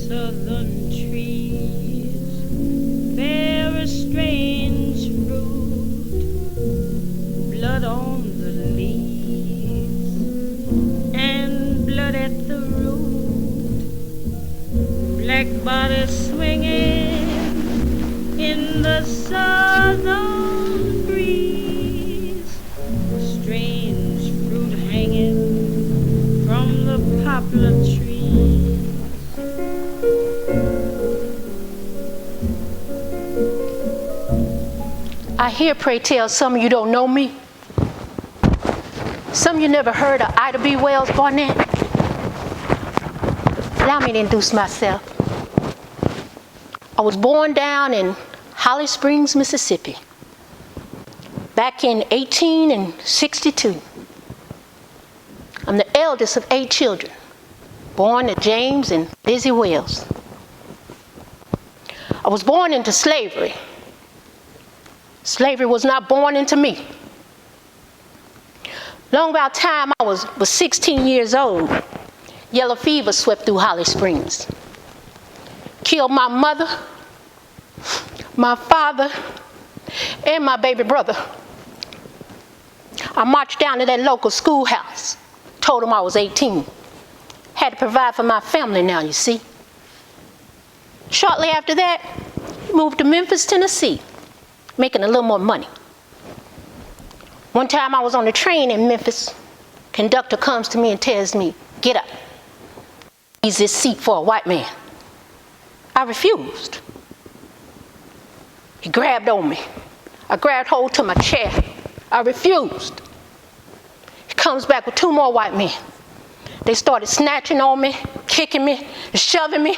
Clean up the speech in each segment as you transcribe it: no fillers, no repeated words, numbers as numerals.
Southern trees bear a strange fruit, blood on the leaves and blood at the root, black bodies swinging in the southern breeze, strange fruit hanging from the poplar trees. I hear, pray tell, some of you don't know me. Some of you never heard of Ida B. Wells Barnett. Allow me to introduce myself. I was born down in Holly Springs, Mississippi, back in 1862. I'm the eldest of 8 children, born to James and Lizzie Wells. I was born into slavery. Slavery was not born into me. Long about time I was 16 years old, yellow fever swept through Holly Springs. Killed my mother, my father, and my baby brother. I marched down to that local schoolhouse, told them I was 18. Had to provide for my family now, you see. Shortly after that, moved to Memphis, Tennessee, making a little more money. One time I was on the train in Memphis. Conductor comes to me and tells me, "Get up. Use this seat for a white man." I refused. He grabbed on me. I grabbed hold to my chair. I refused. He comes back with 2 more white men. They started snatching on me, kicking me, and shoving me.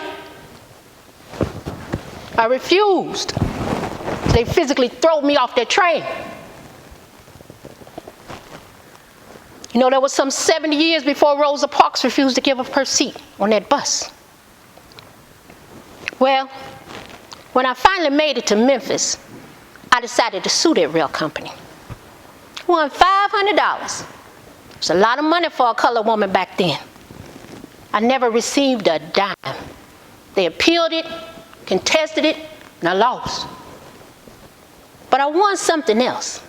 I refused. They physically threw me off that train. You know, that was some 70 years before Rosa Parks refused to give up her seat on that bus. Well, when I finally made it to Memphis, I decided to sue that rail company. Won $500. It was a lot of money for a colored woman back then. I never received a dime. They appealed it, contested it, and I lost. But I won something else.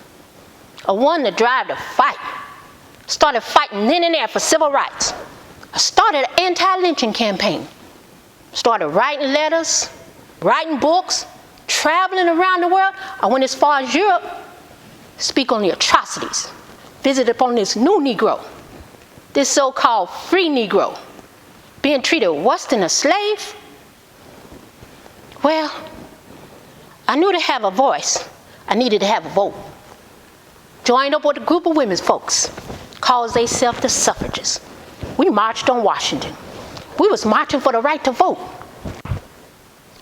I won the drive to fight. Started fighting then and there for civil rights. I started an anti-lynching campaign. Started writing letters, writing books, traveling around the world. I went as far as Europe, speak on the atrocities. Visited upon this new Negro, this so-called free Negro, being treated worse than a slave. Well, I knew to have a voice, I needed to have a vote. Joined up with a group of women's folks, calls themselves the suffragists. We marched on Washington. We was marching for the right to vote.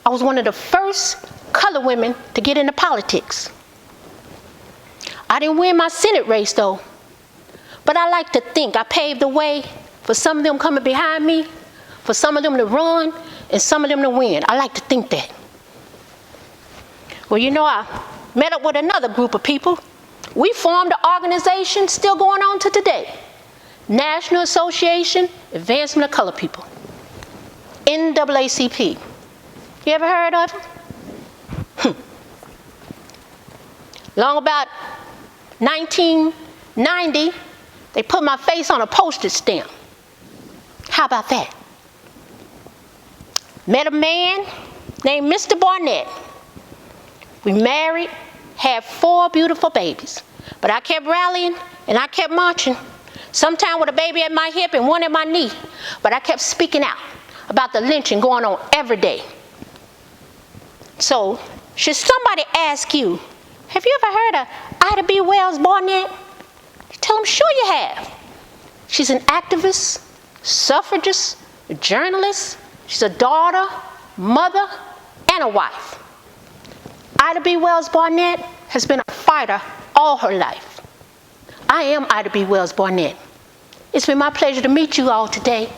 I was one of the first colored women to get into politics. I didn't win my Senate race though, but I like to think I paved the way for some of them coming behind me, for some of them to run, and some of them to win. I like to think that. Well, you know, I met up with another group of people. We formed an organization still going on to today. National Association Advancement of Colored People. NAACP. You ever heard of it? Long about 1990, they put my face on a postage stamp. How about that? Met a man named Mr. Barnett. We married, had 4 beautiful babies. But I kept rallying and I kept marching. Sometimes with a baby at my hip and one at my knee. But I kept speaking out about the lynching going on every day. So, should somebody ask you, have you ever heard of Ida B. Wells Barnett? Tell them, sure you have. She's an activist, suffragist, a journalist. She's a daughter, mother, and a wife. Ida B. Wells Barnett has been a fighter all her life. I am Ida B. Wells Barnett. It's been my pleasure to meet you all today.